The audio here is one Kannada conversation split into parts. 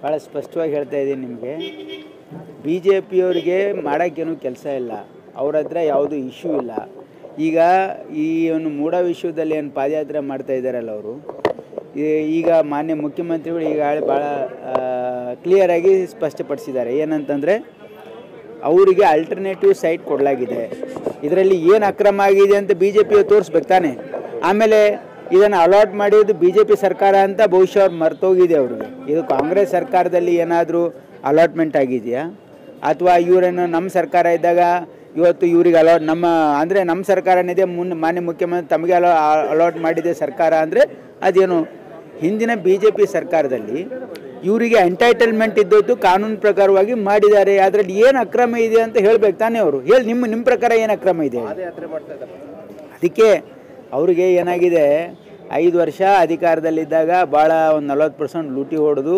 ಭಾಳ ಸ್ಪಷ್ಟವಾಗಿ ಹೇಳ್ತಾ ಇದ್ದೀನಿ ನಿಮಗೆ. ಬಿ ಜೆ ಪಿಯವರಿಗೆ ಮಾಡೋಕ್ಕೇನು ಕೆಲಸ ಇಲ್ಲ, ಅವ್ರ ಹತ್ರ ಯಾವುದೂ ಇಶ್ಯೂ ಇಲ್ಲ. ಈಗ ಈ ಒಂದು ಮೂಢ ವಿಷಯದಲ್ಲಿ ಏನು ಪಾದಯಾತ್ರೆ ಮಾಡ್ತಾ ಇದ್ದಾರಲ್ಲ ಅವರು, ಈಗ ಮಾನ್ಯ ಮುಖ್ಯಮಂತ್ರಿಗಳು ಈಗ ಭಾಳ ಕ್ಲಿಯರಾಗಿ ಸ್ಪಷ್ಟಪಡಿಸಿದ್ದಾರೆ. ಏನಂತಂದರೆ ಅವರಿಗೆ ಅಲ್ಟರ್ನೇಟಿವ್ ಸೈಟ್ ಕೊಡಲಾಗಿದೆ, ಇದರಲ್ಲಿ ಏನು ಅಕ್ರಮ ಆಗಿದೆ ಅಂತ ಬಿ ಜೆ ಪಿಯು ತೋರಿಸ್ಬೇಕು ತಾನೆ. ಆಮೇಲೆ ಇದನ್ನು ಅಲಾಟ್ ಮಾಡಿದ್ದು ಬಿ ಜೆ ಪಿ ಸರ್ಕಾರ ಅಂತ ಬಹುಶಃ ಅವ್ರು ಮರ್ತೋಗಿದೆ ಅವ್ರಿಗೆ. ಇದು ಕಾಂಗ್ರೆಸ್ ಸರ್ಕಾರದಲ್ಲಿ ಏನಾದರೂ ಅಲಾಟ್ಮೆಂಟ್ ಆಗಿದೆಯಾ, ಅಥವಾ ಇವರೇನು ನಮ್ಮ ಸರ್ಕಾರ ಇದ್ದಾಗ ಇವತ್ತು ಇವ್ರಿಗೆ ನಮ್ಮ ಸರ್ಕಾರನಿದೆ, ಮಾನ್ಯ ಮುಖ್ಯಮಂತ್ರಿ ತಮಗೆ ಅಲಾಟ್ ಮಾಡಿದೆ ಸರ್ಕಾರ ಅಂದರೆ ಅದೇನು ಹಿಂದಿನ ಬಿ ಜೆ ಪಿ ಸರ್ಕಾರದಲ್ಲಿ ಇವರಿಗೆ ಎಂಟೈಟಲ್ಮೆಂಟ್ ಇದ್ದದ್ದು ಕಾನೂನು ಪ್ರಕಾರವಾಗಿ ಮಾಡಿದ್ದಾರೆ. ಅದರಲ್ಲಿ ಏನು ಅಕ್ರಮ ಇದೆ ಅಂತ ಹೇಳ್ಬೇಕು ತಾನೇ ಅವರು. ಹೇಳಿ ನಿಮ್ಮ ಪ್ರಕಾರ ಏನು ಅಕ್ರಮ ಇದೆ? ಅದಕ್ಕೆ ಅವರಿಗೆ ಏನಾಗಿದೆ, 5 ವರ್ಷ ಅಧಿಕಾರದಲ್ಲಿದ್ದಾಗ ಭಾಳ ಒಂದು 40% ಲೂಟಿ ಹೊಡೆದು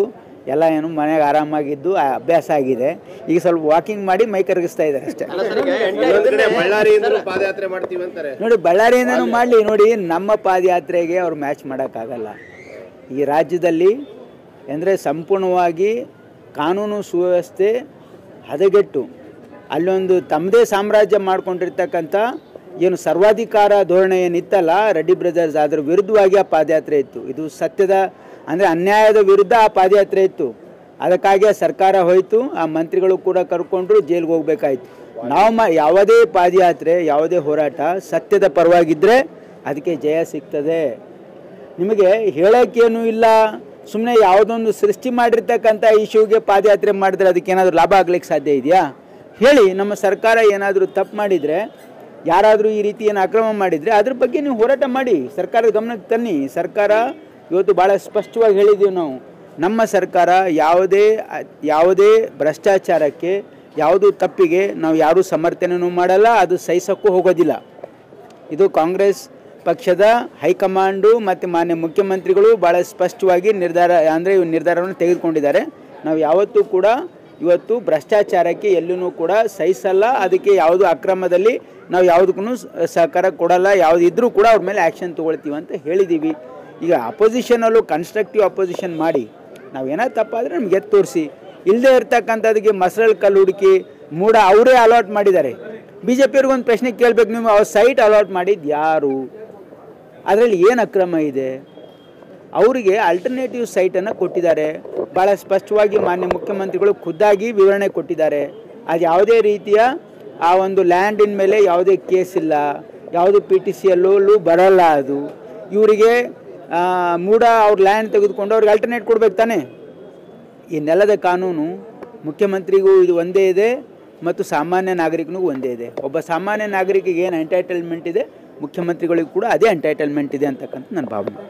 ಎಲ್ಲ ಏನು ಮನೆಗೆ ಆರಾಮಾಗಿದ್ದು ಅಭ್ಯಾಸ ಆಗಿದೆ. ಈಗ ಸ್ವಲ್ಪ ವಾಕಿಂಗ್ ಮಾಡಿ ಮೈ ಕರಗಿಸ್ತಾ ಇದ್ದಾರೆ ಅಷ್ಟೇ. ನೋಡಿ, ಬಳ್ಳಾರಿಯಿಂದನೂ ಮಾಡಲಿ. ನೋಡಿ, ನಮ್ಮ ಪಾದಯಾತ್ರೆಗೆ ಅವ್ರು ಮ್ಯಾಚ್ ಮಾಡೋಕ್ಕಾಗಲ್ಲ. ಈ ರಾಜ್ಯದಲ್ಲಿ ಅಂದರೆ ಸಂಪೂರ್ಣವಾಗಿ ಕಾನೂನು ಸುವ್ಯವಸ್ಥೆ ಹದಗೆಟ್ಟು ಅಲ್ಲೊಂದು ತಮ್ಮದೇ ಸಾಮ್ರಾಜ್ಯ ಮಾಡ್ಕೊಂಡಿರ್ತಕ್ಕಂಥ ಏನು ಸರ್ವಾಧಿಕಾರ ಧೋರಣೆ ಏನಿತ್ತಲ್ಲ ರೆಡ್ಡಿ ಬ್ರದರ್ಸ್, ಅದರ ವಿರುದ್ಧವಾಗಿ ಆ ಪಾದಯಾತ್ರೆ ಇತ್ತು. ಇದು ಸತ್ಯದ ಅಂದರೆ ಅನ್ಯಾಯದ ವಿರುದ್ಧ ಆ ಪಾದಯಾತ್ರೆ ಇತ್ತು. ಅದಕ್ಕಾಗಿ ಸರ್ಕಾರ ಹೋಯಿತು, ಆ ಮಂತ್ರಿಗಳು ಕೂಡ ಕರ್ಕೊಂಡ್ರು, ಜೈಲಿಗೆ ಹೋಗ್ಬೇಕಾಯ್ತು. ನಾವು ಯಾವುದೇ ಪಾದಯಾತ್ರೆ, ಯಾವುದೇ ಹೋರಾಟ ಸತ್ಯದ ಪರವಾಗಿದ್ದರೆ ಅದಕ್ಕೆ ಜಯ ಸಿಗ್ತದೆ. ನಿಮಗೆ ಹೇಳೋಕ್ಕೇನೂ ಇಲ್ಲ, ಸುಮ್ಮನೆ ಯಾವುದೊಂದು ಸೃಷ್ಟಿ ಮಾಡಿರ್ತಕ್ಕಂಥ ಇಶ್ಯೂಗೆ ಪಾದಯಾತ್ರೆ ಮಾಡಿದ್ರೆ ಅದಕ್ಕೇನಾದರೂ ಲಾಭ ಆಗ್ಲಿಕ್ಕೆ ಸಾಧ್ಯ ಇದೆಯಾ? ಹೇಳಿ. ನಮ್ಮ ಸರ್ಕಾರ ಏನಾದರೂ ತಪ್ಪು ಮಾಡಿದರೆ, ಯಾರಾದರೂ ಈ ರೀತಿ ಏನು ಅಕ್ರಮ ಮಾಡಿದರೆ ಅದ್ರ ಬಗ್ಗೆ ನೀವು ಹೋರಾಟ ಮಾಡಿ, ಸರ್ಕಾರದ ಗಮನಕ್ಕೆ ತನ್ನಿ. ಸರ್ಕಾರ ಇವತ್ತು ಭಾಳ ಸ್ಪಷ್ಟವಾಗಿ ಹೇಳಿದ್ದೀವಿ ನಾವು, ನಮ್ಮ ಸರ್ಕಾರ ಯಾವುದೇ ಭ್ರಷ್ಟಾಚಾರಕ್ಕೆ, ಯಾವುದೂ ತಪ್ಪಿಗೆ ನಾವು ಯಾರೂ ಸಮರ್ಥನೆಯೂ ಮಾಡಲ್ಲ, ಅದು ಸಹಿಸೋಕ್ಕೂ ಹೋಗೋದಿಲ್ಲ. ಇದು ಕಾಂಗ್ರೆಸ್ ಪಕ್ಷದ ಹೈಕಮಾಂಡು ಮತ್ತು ಮಾನ್ಯ ಮುಖ್ಯಮಂತ್ರಿಗಳು ಭಾಳ ಸ್ಪಷ್ಟವಾಗಿ ನಿರ್ಧಾರವನ್ನು ತೆಗೆದುಕೊಂಡಿದ್ದಾರೆ. ನಾವು ಯಾವತ್ತೂ ಕೂಡ ಇವತ್ತು ಭ್ರಷ್ಟಾಚಾರಕ್ಕೆ ಎಲ್ಲೂ ಕೂಡ ಸಹಿಸಲ್ಲ, ಅದಕ್ಕೆ ಯಾವುದು ಅಕ್ರಮದಲ್ಲಿ ನಾವು ಯಾವುದಕ್ಕೂ ಸಹಕಾರ ಕೊಡಲ್ಲ, ಯಾವುದಿದ್ರೂ ಕೂಡ ಅವ್ರ ಮೇಲೆ ಆ್ಯಕ್ಷನ್ ತೊಗೊಳ್ತೀವಿ ಅಂತ ಹೇಳಿದ್ದೀವಿ. ಈಗ ಅಪೋಸಿಷನಲ್ಲೂ ಕನ್ಸ್ಟ್ರಕ್ಟಿವ್ ಅಪೋಸಿಷನ್ ಮಾಡಿ, ನಾವೇನಾದ್ರು ತಪ್ಪಾದರೆ ನಮ್ಗೆ ಎತ್ತು ತೋರಿಸಿ. ಇಲ್ಲದೆ ಇರ್ತಕ್ಕಂಥದಕ್ಕೆ ಮಸರಲ್ಲಿ ಕಲ್ಲು ಹುಡುಕಿ ಮೂಡ ಅವರೇ ಅಲಾಟ್ ಮಾಡಿದ್ದಾರೆ. ಬಿ ಜೆ ಪಿಯವ್ರಿಗೊಂದು ಪ್ರಶ್ನೆ ಕೇಳಬೇಕು, ನೀವು ಅವ್ರ ಸೈಟ್ ಅಲಾಟ್ ಮಾಡಿದ್ದು ಯಾರು? ಅದರಲ್ಲಿ ಏನು ಅಕ್ರಮ ಇದೆ? ಅವರಿಗೆ ಅಲ್ಟರ್ನೇಟಿವ್ ಸೈಟನ್ನು ಕೊಟ್ಟಿದ್ದಾರೆ. ಭಾಳ ಸ್ಪಷ್ಟವಾಗಿ ಮಾನ್ಯ ಮುಖ್ಯಮಂತ್ರಿಗಳು ಖುದ್ದಾಗಿ ವಿವರಣೆ ಕೊಟ್ಟಿದ್ದಾರೆ. ಅದು ಯಾವುದೇ ರೀತಿಯ ಆ ಒಂದು ಲ್ಯಾಂಡಿನ ಮೇಲೆ ಯಾವುದೇ ಕೇಸ್ ಇಲ್ಲ, ಯಾವುದು PTCಯಲ್ಲೂ ಬರಲ್ಲ. ಅದು ಇವರಿಗೆ ಮೂಡ ಅವ್ರ ಲ್ಯಾಂಡ್ ತೆಗೆದುಕೊಂಡು ಅವ್ರಿಗೆ ಅಲ್ಟರ್ನೇಟ್ ಕೊಡ್ಬೇಕು ತಾನೆ. ಈ ನೆಲದ ಕಾನೂನು ಮುಖ್ಯಮಂತ್ರಿಗೂ ಇದು ಒಂದೇ ಇದೆ ಮತ್ತು ಸಾಮಾನ್ಯ ನಾಗರಿಕನಿಗೂ ಒಂದೇ ಇದೆ. ಒಬ್ಬ ಸಾಮಾನ್ಯ ನಾಗರಿಕಿಗೆ ಏನು ಎಂಟೈಟಲ್ಮೆಂಟ್ ಇದೆ, ಮುಖ್ಯಮಂತ್ರಿಗಳಿಗೂ ಕೂಡ ಅದೇ ಎಂಟೈಟಲ್ಮೆಂಟ್ ಇದೆ ಅಂತಕ್ಕಂಥ ನನ್ನ ಭಾವನೆ.